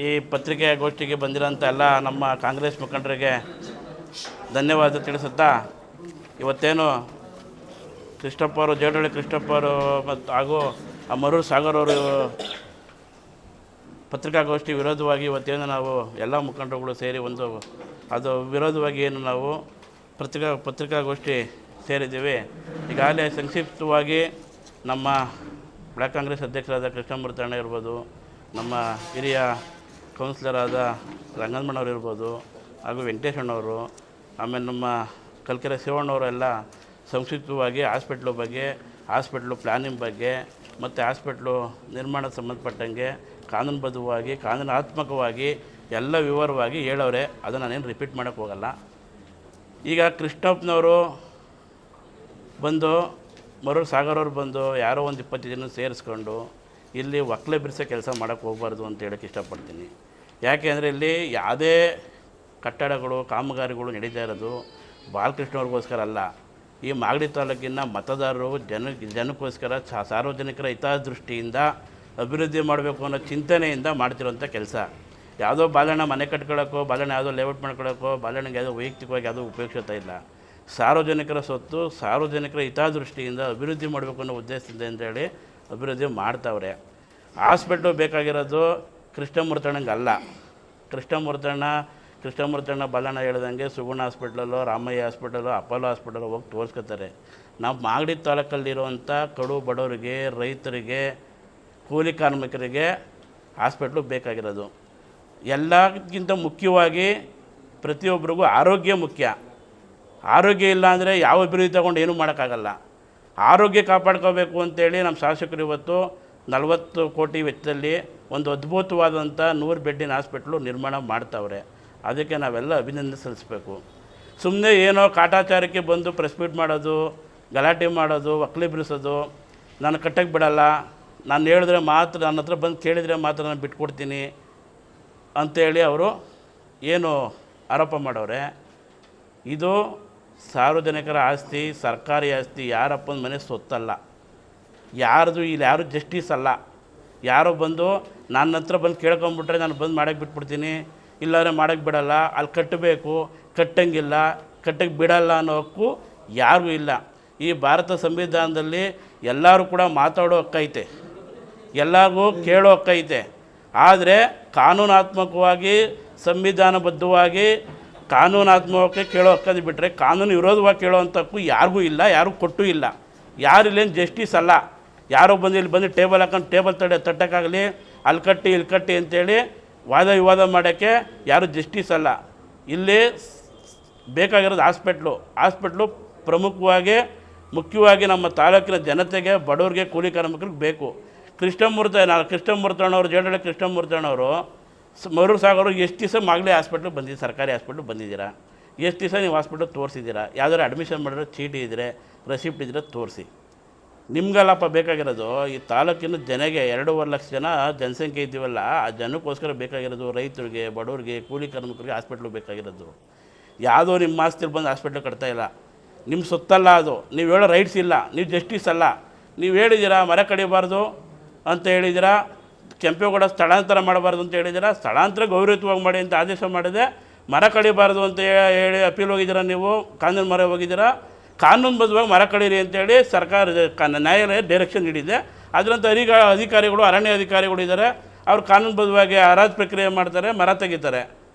ಈ ಪತ್ರಿಕಾಗೋಷ್ಠಿಗೆ ಬಂದಿರೋಂಥ ಎಲ್ಲ ನಮ್ಮ ಕಾಂಗ್ರೆಸ್ ಮುಖಂಡರಿಗೆ ಧನ್ಯವಾದ ತಿಳಿಸುತ್ತಾ, ಇವತ್ತೇನು ಕೃಷ್ಣಪ್ಪ ಅವರು, ಜೇಡಳ್ಳಿ ಕೃಷ್ಣಪ್ಪ ಅವರು ಮತ್ತು ಹಾಗೂ ಆ ಮರೂರು ಸಾಗರ್ ಅವರು ಪತ್ರಿಕಾಗೋಷ್ಠಿ ವಿರೋಧವಾಗಿ ಇವತ್ತೇನು ನಾವು ಎಲ್ಲ ಮುಖಂಡರುಗಳು ಸೇರಿ ಅದು ವಿರೋಧವಾಗಿ ಏನು ನಾವು ಪತ್ರಿಕಾಗೋಷ್ಠಿ ಸೇರಿದ್ದೀವಿ. ಈಗಾಗಲೇ ಸಂಕ್ಷಿಪ್ತವಾಗಿ ನಮ್ಮ ಬ್ಲಾಕ್ ಕಾಂಗ್ರೆಸ್ ಅಧ್ಯಕ್ಷರಾದ ಕೃಷ್ಣಮೂರ್ತಿ ಅಣ್ಣ ಇರ್ಬೋದು, ನಮ್ಮ ಹಿರಿಯ ಕೌನ್ಸಿಲರ್ ಆದ ರಂಗನಮಣ್ಣವ್ರು ಇರ್ಬೋದು, ಹಾಗೂ ವೆಂಕಟೇಶಣ್ಣವರು, ಆಮೇಲೆ ನಮ್ಮ ಕಲ್ಕೆರೆ ಶಿವಣ್ಣವರು ಎಲ್ಲ ಸಂಕ್ಷಿಪ್ತವಾಗಿ ಹಾಸ್ಪಿಟ್ಲು ಪ್ಲ್ಯಾನಿಂಗ್ ಬಗ್ಗೆ ಮತ್ತು ಹಾಸ್ಪಿಟ್ಲು ನಿರ್ಮಾಣಕ್ಕೆ ಸಂಬಂಧಪಟ್ಟಂಗೆ ಕಾನೂನುಬದ್ಧವಾಗಿ ಕಾನೂನಾತ್ಮಕವಾಗಿ ಎಲ್ಲ ವಿವರವಾಗಿ ಹೇಳೋರೆ. ಅದನ್ನು ನಾನೇನು ರಿಪೀಟ್ ಮಾಡೋಕ್ಕೆ ಹೋಗಲ್ಲ. ಈಗ ಕೃಷ್ಣಪ್ಪನವರು ಬಂದು, ಮರೂರು ಸಾಗರ್ ಅವರು ಬಂದು ಯಾರೋ ಒಂದು 20 ಜನ ಸೇರಿಸ್ಕೊಂಡು ಇಲ್ಲಿ ಒಕ್ಕಲೆ ಬಿಡಿಸೋ ಕೆಲಸ ಮಾಡೋಕ್ಕೆ ಹೋಗಬಾರ್ದು ಅಂತ ಹೇಳೋಕ್ಕೆ ಇಷ್ಟಪಡ್ತೀನಿ. ಯಾಕೆ ಅಂದರೆ ಇಲ್ಲಿ ಯಾವುದೇ ಕಟ್ಟಡಗಳು ಕಾಮಗಾರಿಗಳು ನಡೀತಾ ಇರೋದು ಬಾಲಕೃಷ್ಣವ್ರಿಗೋಸ್ಕರ ಅಲ್ಲ. ಈ ಮಾಗಡಿ ತಾಲೂಕಿನ ಮತದಾರರು ಜನಕ್ಕೋಸ್ಕರ ಸಾರ್ವಜನಿಕರ ಹಿತದೃಷ್ಟಿಯಿಂದ ಅಭಿವೃದ್ಧಿ ಮಾಡಬೇಕು ಅನ್ನೋ ಚಿಂತನೆಯಿಂದ ಮಾಡ್ತಿರೋಂಥ ಕೆಲಸ. ಯಾವುದೋ ಬಾಲಣ್ಣ ಮನೆ ಕಟ್ಕೊಳ್ಳೋಕ್ಕೋ, ಬಾಲಣ್ಣ ಯಾವುದೋ ಲೇಔಟ್ ಮಾಡ್ಕೊಳ್ಳೋಕ್ಕೋ, ಬಾಲಣ್ಣಗೆ ಯಾವುದೋ ವೈಯಕ್ತಿಕವಾಗಿ ಯಾವುದೋ ಉಪೇಕ್ಷತೆ ಇಲ್ಲ. ಸಾರ್ವಜನಿಕರ ಸ್ವತ್ತು ಸಾರ್ವಜನಿಕರ ಹಿತದೃಷ್ಟಿಯಿಂದ ಅಭಿವೃದ್ಧಿ ಮಾಡಬೇಕು ಅನ್ನೋ ಉದ್ದೇಶದಿಂದ ಅಂತೇಳಿ ಅಭಿವೃದ್ಧಿ ಮಾಡ್ತಾವ್ರೆ. ಹಾಸ್ಪಿಟ್ಲು ಬೇಕಾಗಿರೋದು ಕೃಷ್ಣಮೂರ್ತಣ್ಣಂಗೆ ಅಲ್ಲ. ಕೃಷ್ಣಮೂರ್ತಣ್ಣ ಬಾಲಣ್ಣ ಹೇಳ್ದಂಗೆ ಸುಗುಣ ಹಾಸ್ಪಿಟ್ಲಲ್ಲೋ, ರಾಮಯ್ಯ ಹಾಸ್ಪಿಟಲೋ, ಅಪೋಲೋ ಹಾಸ್ಪಿಟಲೋ ಹೋಗಿ ತೋರಿಸ್ಕೊತಾರೆ. ನಾವು ಮಾಗಡಿ ತಾಲೂಕಲ್ಲಿರುವಂಥ ಕಡು ಬಡವರಿಗೆ, ರೈತರಿಗೆ, ಕೂಲಿ ಕಾರ್ಮಿಕರಿಗೆ ಹಾಸ್ಪಿಟ್ಲು ಬೇಕಾಗಿರೋದು. ಎಲ್ಲಕ್ಕಿಂತ ಮುಖ್ಯವಾಗಿ ಪ್ರತಿಯೊಬ್ಬರಿಗೂ ಆರೋಗ್ಯ ಮುಖ್ಯ. ಆರೋಗ್ಯ ಇಲ್ಲ ಅಂದರೆ ಯಾವ ಅಭಿವೃದ್ಧಿ ತಗೊಂಡು ಏನೂ ಮಾಡೋಕ್ಕಾಗಲ್ಲ. ಆರೋಗ್ಯ ಕಾಪಾಡ್ಕೋಬೇಕು ಅಂತೇಳಿ ನಮ್ಮ ಶಾಸಕರು ಇವತ್ತು 40 ಕೋಟಿ ವೆಚ್ಚದಲ್ಲಿ ಒಂದು ಅದ್ಭುತವಾದಂಥ 100 ಬೆಡ್ಡಿನ ಹಾಸ್ಪಿಟ್ಲು ನಿರ್ಮಾಣ ಮಾಡ್ತಾವ್ರೆ. ಅದಕ್ಕೆ ನಾವೆಲ್ಲ ಅಭಿನಂದನೆ ಸಲ್ಲಿಸಬೇಕು. ಸುಮ್ಮನೆ ಏನೋ ಕಾಟಾಚಾರಕ್ಕೆ ಬಂದು ಪ್ರೆಸ್ ಮೀಟ್ ಮಾಡೋದು, ಗಲಾಟೆ ಮಾಡೋದು, ಒಕ್ಕಲೆ ಬಿಡಿಸೋದು, ನಾನು ಕಟ್ಟಕ್ಕೆ ಬಿಡಲ್ಲ, ನಾನು ಹೇಳಿದ್ರೆ ಮಾತ್ರ, ನನ್ನ ಹತ್ರ ಬಂದು ಕೇಳಿದರೆ ಮಾತ್ರ ನಾನು ಬಿಟ್ಕೊಡ್ತೀನಿ ಅಂಥೇಳಿ ಅವರು ಏನು ಆರೋಪ ಮಾಡವ್ರೆ. ಇದು ಸಾರ್ವಜನಿಕರ ಆಸ್ತಿ, ಸರ್ಕಾರಿ ಆಸ್ತಿ, ಯಾರಪ್ಪನ ಮನೆ ಸೊತ್ತಲ್ಲ, ಯಾರು ಜಸ್ಟಿಸ್ ಅಲ್ಲ. ಯಾರೋ ಬಂದು ನನ್ನ ಹತ್ರ ಬಂದು ಕೇಳ್ಕೊಂಬಿಟ್ರೆ ನಾನು ಬಂದು ಮಾಡೋಕ್ಕೆ ಬಿಟ್ಬಿಡ್ತೀನಿ, ಇಲ್ಲಾಂದರೆ ಮಾಡೋಕ್ಕೆ ಬಿಡಲ್ಲ, ಅಲ್ಲಿ ಕಟ್ಟಬೇಕು, ಕಟ್ಟಂಗಿಲ್ಲ, ಕಟ್ಟಕ್ಕೆ ಬಿಡಲ್ಲ ಅನ್ನೋ ಹಕ್ಕು ಯಾರಿಗೂ ಇಲ್ಲ. ಈ ಭಾರತ ಸಂವಿಧಾನದಲ್ಲಿ ಎಲ್ಲರೂ ಕೂಡ ಮಾತಾಡೋ ಹಕ್ಕೈತೆ, ಎಲ್ಲರಿಗೂ ಕೇಳೋ ಹಕ್ಕೈತೆ. ಆದರೆ ಕಾನೂನಾತ್ಮಕವಾಗಿ ಸಂವಿಧಾನಬದ್ಧವಾಗಿ ಕಾನೂನಾತ್ಮಕವಾಗಿ ಕೇಳೋ ಹಕ್ಕದು ಬಿಟ್ಟರೆ ಕಾನೂನು ವಿರೋಧವಾಗಿ ಕೇಳೋವಂಥ ಹಕ್ಕು ಯಾರಿಗೂ ಇಲ್ಲ, ಯಾರೂ ಕೊಟ್ಟೂ ಇಲ್ಲ. ಯಾರು ಇಲ್ಲೇನು ಜಸ್ಟಿಸ್ ಅಲ್ಲ. ಯಾರೋ ಬಂದು ಇಲ್ಲಿ ಬಂದು ಟೇಬಲ್ ಹಾಕೊಂಡು ಟೇಬಲ್ ತಟ್ಟಕ್ಕಾಗಲಿ, ಅಲ್ಲಿ ಕಟ್ಟಿ ಇಲ್ಲಿ ಕಟ್ಟಿ ಅಂತೇಳಿ ವಾದ ವಿವಾದ ಮಾಡೋಕ್ಕೆ ಯಾರು ಜಸ್ಟಿಸ್ ಅಲ್ಲ. ಇಲ್ಲಿ ಬೇಕಾಗಿರೋದು ಹಾಸ್ಪಿಟ್ಲು ಮುಖ್ಯವಾಗಿ ನಮ್ಮ ತಾಲೂಕಿನ ಜನತೆಗೆ, ಬಡವರಿಗೆ, ಕೂಲಿ ಕಾರ್ಮಿಕರಿಗೆ ಬೇಕು. ಕೃಷ್ಣಮೂರ್ತಣ್ಣವರು, ಜೇಡಳ್ಳಿ ಕೃಷ್ಣಮೂರ್ತಣ್ಣವರು ಮರೂರು ಸಾಗರ್ ಎಷ್ಟು ದಿವಸ ಮಾಗಡಿ ಹಾಸ್ಪಿಟ್ಲಿಗೆ ಬಂದಿದ್ದೀರಾ, ಸರ್ಕಾರಿ ಹಾಸ್ಪಿಟ್ಲಿಗೆ ಬಂದಿದ್ದೀರಾ? ಎಷ್ಟು ದಿವಸ ನೀವು ಹಾಸ್ಪಿಟ್ಲಿಗೆ ತೋರಿಸಿದ್ದೀರಾ? ಯಾವುದಾದ್ರು ಅಡ್ಮಿಷನ್ ಮಾಡಿರೋ ಚೀಟಿ ಇದ್ದರೆ, ರೆಸಿಪ್ಟ್ ಇದ್ದರೆ ತೋರಿಸಿ. ನಿಮ್ಗಲ್ಲಪ್ಪ ಬೇಕಾಗಿರೋದು, ಈ ತಾಲೂಕಿನ ಜನಗೆ 2.5 ಲಕ್ಷ ಜನ ಜನಸಂಖ್ಯೆ ಇದ್ದೀವಲ್ಲ, ಆ ಜನಕ್ಕೋಸ್ಕರ ಬೇಕಾಗಿರೋದು ರೈತರಿಗೆ, ಬಡವರಿಗೆ, ಕೂಲಿ ಕಾರ್ಮಿಕರಿಗೆ ಹಾಸ್ಪಿಟ್ಲು ಬೇಕಾಗಿರೋದು. ಯಾವುದೋ ನಿಮ್ಮ ಆಸ್ತಿಲಿ ಬಂದು ಹಾಸ್ಪಿಟ್ಲ್ ಕಟ್ತಾಯಿಲ್ಲ, ನಿಮ್ಮ ಸೊತ್ತಲ್ಲ ಅದು. ನೀವು ಹೇಳೋ ರೈಟ್ಸ್ ಇಲ್ಲ, ನೀವು ಜಸ್ಟಿಸ್ ಅಲ್ಲ. ನೀವು ಹೇಳಿದ್ದೀರಾ ಮರ ಕಡಿಬಾರ್ದು ಅಂತ ಹೇಳಿದ್ದೀರಾ, ಕೆಂಪೇಗೌಡ ಸ್ಥಳಾಂತರ ಮಾಡಬಾರ್ದು ಅಂತ ಹೇಳಿದ್ದೀರಾ, ಸ್ಥಳಾಂತರ ಗೌರವಯುತವಾಗಿ ಮಾಡಿ ಅಂತ ಆದೇಶ ಮಾಡಿದೆ. ಮರ ಕಡಿಬಾರ್ದು ಅಂತ ಹೇಳಿ ಅಪೀಲ್ ಹೋಗಿದ್ದೀರಾ, ನೀವು ಕಾನೂನು ಮೊರೆ ಹೋಗಿದ್ದೀರಾ. ಕಾನೂನುಬದ್ಧವಾಗಿ ಮರ ಕಡೀರಿ ಅಂತೇಳಿ ನ್ಯಾಯಾಲಯ ಡೈರೆಕ್ಷನ್ ನೀಡಿದೆ. ಅದರಂಥ ಅಧಿಕಾರಿಗಳು, ಅರಣ್ಯ ಅಧಿಕಾರಿಗಳು ಇದ್ದಾರೆ, ಅವ್ರು ಕಾನೂನುಬದ್ಧವಾಗಿ ಹರಾಜು ಪ್ರಕ್ರಿಯೆ ಮಾಡ್ತಾರೆ, ಮರ ತೆಗಿತಾರೆ.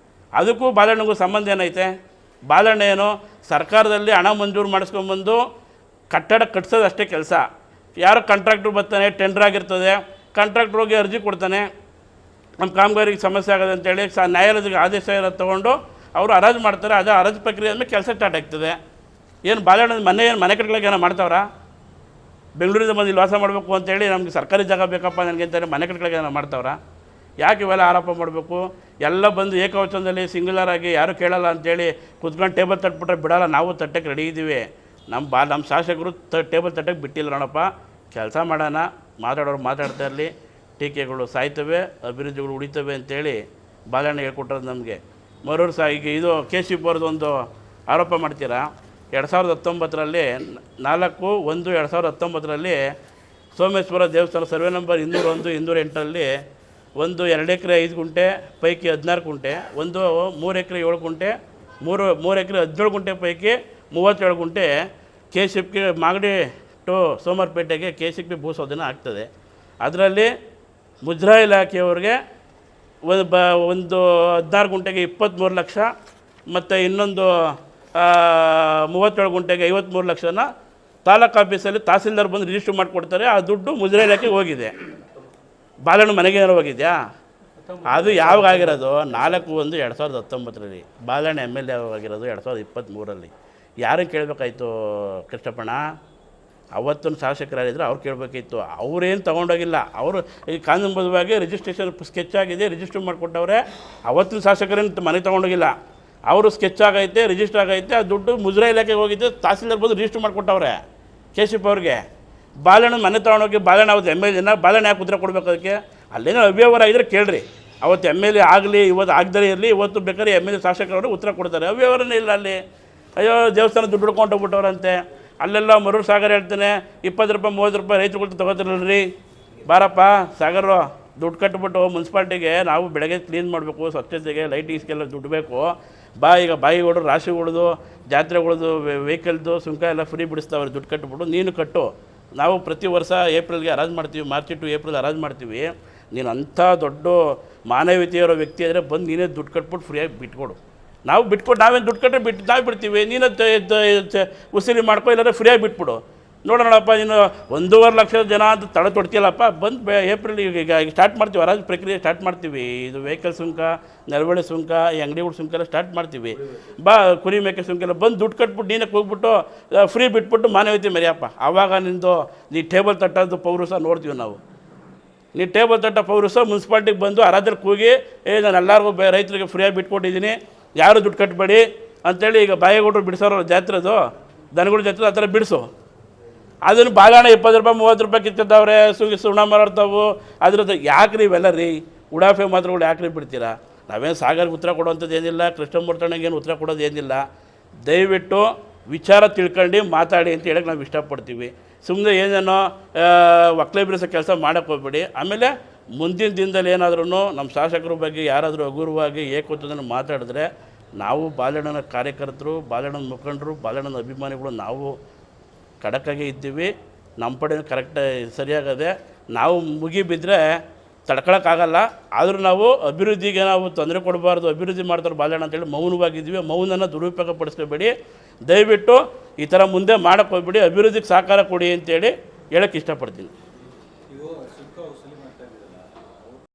ಅದಕ್ಕೂ ಬಾಲಣ್ಣಗೂ ಸಂಬಂಧ ಏನೈತೆ? ಬಾಲಣ್ಣ ಏನು ಸರ್ಕಾರದಲ್ಲಿ ಹಣ ಮಂಜೂರು ಮಾಡಿಸ್ಕೊಂಬಂದು ಕಟ್ಟಡ ಕಟ್ಸೋದು ಅಷ್ಟೇ ಕೆಲಸ. ಯಾರೋ ಕಾಂಟ್ರಾಕ್ಟ್ರು ಬರ್ತಾನೆ, ಟೆಂಡರ್ ಆಗಿರ್ತದೆ, ಕಾಂಟ್ರಾಕ್ಟ್ರ್ ಹೋಗಿ ಅರ್ಜಿ ಕೊಡ್ತಾನೆ, ನಮ್ಮ ಕಾಮಗಾರಿಗೆ ಸಮಸ್ಯೆ ಆಗೋದು ಅಂತೇಳಿ ನ್ಯಾಯಾಲಯದ ಆದೇಶ ತೊಗೊಂಡು ಅವರು ಹರಾಜು ಮಾಡ್ತಾರೆ. ಅದು ಹರಾಜು ಪ್ರಕ್ರಿಯೆ ಆದಮೇಲೆ ಕೆಲಸ ಸ್ಟಾರ್ಟ್ ಆಗ್ತದೆ. ಏನು ಬಾಲಣ್ಣ ಮನೆ ಕಟ್ಗಳಿಗೆ ಏನೋ ಮಾಡ್ತಾವ್ರ? ಬೆಂಗಳೂರಿಂದ ಬಂದು ಇಲ್ಲಿ ವಾಸ ಮಾಡಬೇಕು ಅಂತೇಳಿ ನಮಗೆ ಸರ್ಕಾರಿ ಜಾಗ ಬೇಕಪ್ಪ ನನಗೆ ಅಂತಾರೆ, ಮನೆ ಕಟ್ಗಳಿಗೆ ಏನೋ ಮಾಡ್ತಾವ್ರ? ಯಾಕೆ ಇವೆಲ್ಲ ಆರೋಪ ಮಾಡಬೇಕು? ಎಲ್ಲ ಬಂದು ಏಕವಚನದಲ್ಲಿ ಸಿಂಗ್ಯುಲರ್ ಆಗಿ ಯಾರೂ ಕೇಳಲ್ಲ ಅಂತೇಳಿ ಕುತ್ಕೊಂಡು ಟೇಬಲ್ ತಟ್ಬಿಟ್ರೆ ಬಿಡಲ್ಲ. ನಾವು ತಟ್ಟಕ್ಕೆ ರೆಡಿ ಇದ್ದೀವಿ. ನಮ್ಮ ಶಾಸಕರು ಟೇಬಲ್ ತಟ್ಟಕ್ಕೆ ಬಿಟ್ಟಿಲ್ಲ ನೋಡಪ್ಪ. ಕೆಲಸ ಮಾಡೋಣ, ಮಾತಾಡೋರು ಮಾತಾಡ್ತಾ ಇರಲಿ, ಟೀಕೆಗಳು ಸಾಯ್ತವೆ, ಅಭಿವೃದ್ಧಿಗಳು ಉಳಿತವೆ ಅಂತೇಳಿ ಬಾಲಣ್ಣ ಹೇಳ್ಕೊಟ್ರೋದು ನಮಗೆ. ಮರೂರು ಈಗ ಇದು KCP ಅವ್ರದ್ದು ಒಂದು ಆರೋಪ ಮಾಡ್ತೀರಾ. 2019ರಲ್ಲಿ 4/1/2019ರಲ್ಲಿ ಸೋಮೇಶ್ವರ ದೇವಸ್ಥಾನ ಸರ್ವೆ ನಂಬರ್ 201, 208 ಒಂದು 2 ಎಕರೆ 5 ಗುಂಟೆ ಪೈಕಿ 16 ಗುಂಟೆ, ಒಂದು 3 ಎಕರೆ 7 ಗುಂಟೆ, 3 ಎಕರೆ 17 ಗುಂಟೆ ಪೈಕಿ 37 ಗುಂಟೆ KCP ಮಾಗಡಿ ಟು ಸೋಮವಾರಪೇಟೆಗೆ KCP ಭೂಸ್ವಾಧೀನ ಆಗ್ತದೆ. ಅದರಲ್ಲಿ ಮುಜರಾಯಿ ಇಲಾಖೆಯವ್ರಿಗೆ ಒಂದು 16 ಗುಂಟೆಗೆ 23 ಲಕ್ಷ ಮತ್ತು ಇನ್ನೊಂದು 37 ಗುಂಟೆಗೆ 53 ಲಕ್ಷನ ತಾಲೂಕು ಆಫೀಸಲ್ಲಿ ತಹಸೀಲ್ದಾರ್ ಬಂದು ರಿಜಿಸ್ಟ್ರ್ ಮಾಡಿಕೊಡ್ತಾರೆ. ಆ ದುಡ್ಡು ಮುಜರಾಯಿ ಇಲಾಖೆಗೆ ಹೋಗಿದೆ. ಬಾಲಣ್ಣ ಮನೆಗೇನಾರು ಹೋಗಿದೆಯಾ? ಅದು ಯಾವಾಗ ಆಗಿರೋದು? 4/1/2019 ಬಾಲಣ್ಣ MLA ಆಗಿರೋದು 2023. ಯಾರನ್ನು ಕೇಳಬೇಕಾಯ್ತು ಕೃಷ್ಣಪ್ಪಣ್ಣ? ಅವತ್ತಿನ ಶಾಸಕರಾಗಿದ್ದರೆ ಅವ್ರು ಕೇಳಬೇಕಿತ್ತು. ಅವರೇನು ತೊಗೊಂಡೋಗಿಲ್ಲ. ಅವರು ಈ ಕಾನೂನುಬದ್ಧವಾಗಿ ರಿಜಿಸ್ಟ್ರೇಷನ್ ಸ್ಕೆಚ್ ಆಗಿದೆ, ರಿಜಿಸ್ಟ್ರ್ ಮಾಡಿಕೊಟ್ಟವ್ರೆ. ಅವತ್ತಿನ ಶಾಸಕರೇನು ಮನೆ ತೊಗೊಂಡೋಗಿಲ್ಲ. ಅವರು ಸ್ಕೆಚ್ ಆಗೈತೆ, ರಿಜಿಸ್ಟರ್ ಆಗೈತೆ, ಆ ದುಡ್ಡು ಮುಜರಾಯಿ ಇಲಾಖೆಗೆ ಹೋಗಿದ್ದೆ. ತಹಸೀಲ್ದಾರ್ ಬಂದು ರಿಜಿಸ್ಟ್ರ್ ಮಾಡಿಕೊಟ್ಟವ್ರೆ KCP ಅವ್ರಿಗೆ. ಬಾಲಣ್ಣ ಮನೆ ತೊಗೊಂಡೋಗಿ ಬಾಲಣ್ಣ ಅವತ್ತು MLA ಬಾಲಣ್ಣ ಯಾಕೆ ಉತ್ತರ ಕೊಡಬೇಕು? ಅದಕ್ಕೆ ಅಲ್ಲೇನೋ ಅವ್ಯವಹಾರ ಆಗಿದ್ರೆ ಕೇಳ್ರಿ. ಅವತ್ತು MLA ಆಗಲಿ, ಇವತ್ತು ಆಗದೇ ಇರಲಿ, ಇವತ್ತು ಬೇಕಾದ್ರೆ MLA ಶಾಸಕರವರು ಉತ್ತರ ಕೊಡ್ತಾರೆ. ಅವ್ಯವಹಾರನೇ ಇಲ್ಲ ಅಲ್ಲಿ. ಅಯ್ಯೋ ದೇವಸ್ಥಾನ ದುಡ್ಡು ಹಿಡ್ಕೊಂಡು ಹೋಗ್ಬಿಟ್ಟವ್ರಂತೆ. ಅಲ್ಲೆಲ್ಲ ಮರೂರು ಸಾಗರ್ ಹೇಳ್ತಾನೆ 20 ರೂಪಾಯಿ 30 ರೂಪಾಯಿ ರೈತರುಗಳು ತೊಗೋತಿರಲ್ರಿ. ಬಾರಪ್ಪ ಸಾಗರು, ದುಡ್ಡು ಕಟ್ಬಿಟ್ಟು ಮುನ್ಸಿಪಾಲ್ಟಿಗೆ ನಾವು ಬೆಳಗ್ಗೆ ಕ್ಲೀನ್ ಮಾಡಬೇಕು, ಸ್ವಚ್ಛತೆಗೆ ಲೈಟಿಂಗ್ಸ್ಗೆಲ್ಲ ದುಡ್ಡು ಬೇಕು. ಈಗ ಬಾಯಿಗಳು ರಾಶಿಗಳದು ಜಾತ್ರೆಗಳದು ವೆಹಿಕಲ್ದು ಸುಂಕ ಎಲ್ಲ ಫ್ರೀ ಬಿಡಿಸ್ತಾವ್ರೆ. ದುಡ್ಡು ಕಟ್ಬಿಟ್ಟು ನೀನು ಕಟ್ಟು. ನಾವು ಪ್ರತಿ ವರ್ಷ ಏಪ್ರಿಲ್ಗೆ ಹರಾಜು ಮಾಡ್ತೀವಿ, ಮಾರ್ಚ್ ಟು ಏಪ್ರಿಲ್ ಹರಾಜು ಮಾಡ್ತೀವಿ. ನೀನು ಅಂಥ ದೊಡ್ಡ ಮಾನವೀಯತೆಯಿರೋ ವ್ಯಕ್ತಿ ಆದರೆ ಬಂದು ನೀನೇ ದುಡ್ಡು ಕಟ್ಬಿಟ್ಟು ಫ್ರೀಯಾಗಿ ಬಿಟ್ಕೊಡು. ನಾವು ಬಿಟ್ಕೊಟ್ಟು ನಾವೇನು ದುಡ್ಡು ಕಟ್ಟರೆ ನಾವು ಬಿಡ್ತೀವಿ. ನೀನು ಉಸಿರಿ ಮಾಡ್ಕೊ, ಇಲ್ಲಾಂದರೆ ಫ್ರೀಯಾಗಿ ಬಿಟ್ಬಿಡು. ನೋಡೋಣಪ್ಪ, ನೀನು 1.5 ಲಕ್ಷ ಜನ ಅಂತ ತಡೆ ತೊಡ್ತಿಯಲ್ಲಪ್ಪ, ಬಂದು ಏಪ್ರಿಲ್ ಈಗ ಸ್ಟಾರ್ಟ್ ಮಾಡ್ತೀವಿ, ಹರಾಜು ಪ್ರಕ್ರಿಯೆ ಸ್ಟಾರ್ಟ್ ಮಾಡ್ತೀವಿ. ಇದು ವೆಹಿಕಲ್ ಸುಂಕ, ನೆಲಬಳೆ ಸುಂಕ, ಈ ಅಂಗಡಿಗಳ ಸುಂಕ ಎಲ್ಲ ಸ್ಟಾರ್ಟ್ ಮಾಡ್ತೀವಿ. ಕುರಿ ಮೇಕೆ ಸುಂಕ ಎಲ್ಲ ಬಂದು ದುಡ್ಡು ಕಟ್ಬಿಟ್ಟು ನೀನಕ್ಕೆ ಹೋಗ್ಬಿಟ್ಟು ಫ್ರೀ ಬಿಟ್ಬಿಟ್ಟು ಮಾನವೀಯತೆ ಮೆರೆಯಪ್ಪ. ಆವಾಗ ನೀ ಟೇಬಲ್ ತಟ್ಟೋದು ಪೌರುಷ ನೋಡ್ತೀವಿ ನಾವು. ನೀ ಟೇಬಲ್ ತಟ್ಟ ಪೌರುಷ ಮುನ್ಸಿಪಾಲ್ಟಿಗೆ ಬಂದು ಹರಾಜಲ್ಲಿ ಕೂಗಿ ನಾನು ಎಲ್ಲರಿಗೂ ರೈತರಿಗೆ ಫ್ರೀಯಾಗಿ ಬಿಟ್ಕೊಟ್ಟಿದ್ದೀನಿ, ಯಾರು ದುಡ್ಡು ಕಟ್ಟಬೇಡಿ ಅಂಥೇಳಿ. ಈಗ ಬಾಯಿಗೌಡರು ಬಿಡಿಸೋರು ಜಾತ್ರೆದು, ದನಗಳ ಜಾತ್ರೆ ಆ ಥರ ಬಿಡಿಸು. ಅದನ್ನು ಬಾಲಣ್ಣ 20 ರೂಪಾಯಿ 30 ರೂಪಾಯಿ ಕಿತ್ತಿದ್ದವ್ರೆ, ಸುಣ್ಣ ಮಾರಾಡ್ತಾವು. ಅದ್ರದ್ದು ಯಾಕ್ರಿ ಇವೆಲ್ಲ ರೀ ಉಡಾಫೆ ಮಾತ್ರಗಳು ಯಾಕ್ರಿ ಬಿಡ್ತೀರಾ? ನಾವೇನು ಸಾಗರ್ಗೆ ಉತ್ತರ ಕೊಡೋವಂಥದ್ದು ಏನಿಲ್ಲ, ಕೃಷ್ಣಮೂರ್ತಣ್ಣಗೇನು ಉತ್ತರ ಕೊಡೋದು ಏನಿಲ್ಲ. ದಯವಿಟ್ಟು ವಿಚಾರ ತಿಳ್ಕೊಂಡು ಮಾತಾಡಿ ಅಂತ ಹೇಳಕ್ಕೆ ನಾವು ಇಷ್ಟಪಡ್ತೀವಿ. ಸುಮ್ಮನೆ ಏನೇನೋ ಒಕ್ಕಲೆ ಬಿಡಿಸೋ ಕೆಲಸ ಮಾಡೋಕ್ಕೆ ಹೋಗ್ಬೇಡಿ. ಆಮೇಲೆ ಮುಂದಿನ ದಿನದಲ್ಲಿ ಏನಾದ್ರೂ ನಮ್ಮ ಶಾಸಕರ ಬಗ್ಗೆ ಯಾರಾದರೂ ಹಗುರವಾಗಿ ಏಕೋತ್ತದನ್ನು ಮಾತಾಡಿದ್ರೆ ನಾವು ಬಾಲಣ್ಣನ ಕಾರ್ಯಕರ್ತರು, ಬಾಲಣ್ಣನ ಮುಖಂಡರು, ಬಾಲಣ್ಣನ ಅಭಿಮಾನಿಗಳು ನಾವು ಖಡಕ್ಕಾಗಿ ಇದ್ದೀವಿ. ನಮ್ಮ ಪಡೆ ಕರೆಕ್ಟಾಗಿ ಸರಿಯಾಗದೆ. ನಾವು ಮುಗಿಬಿದ್ದರೆ ತಡ್ಕೊಳಕ್ಕಾಗಲ್ಲ. ಆದರೂ ನಾವು ಅಭಿವೃದ್ಧಿಗೆ ನಾವು ತೊಂದರೆ ಕೊಡಬಾರ್ದು, ಅಭಿವೃದ್ಧಿ ಮಾಡ್ತಾರೆ ಬಾಲಣ್ಣ ಅಂತೇಳಿ ಮೌನವಾಗಿದ್ದೀವಿ. ಮೌನನ ದುರುಪಯೋಗ ಪಡಿಸ್ಕೋಬೇಡಿ. ದಯವಿಟ್ಟು ಈ ಥರ ಮುಂದೆ ಮಾಡೋಕ್ಕೆ ಹೋಗ್ಬೇಡಿ. ಅಭಿವೃದ್ಧಿಗೆ ಸಹಕಾರ ಕೊಡಿ ಅಂತೇಳಿ ಹೇಳೋಕ್ಕೆ ಇಷ್ಟಪಡ್ತೀನಿ.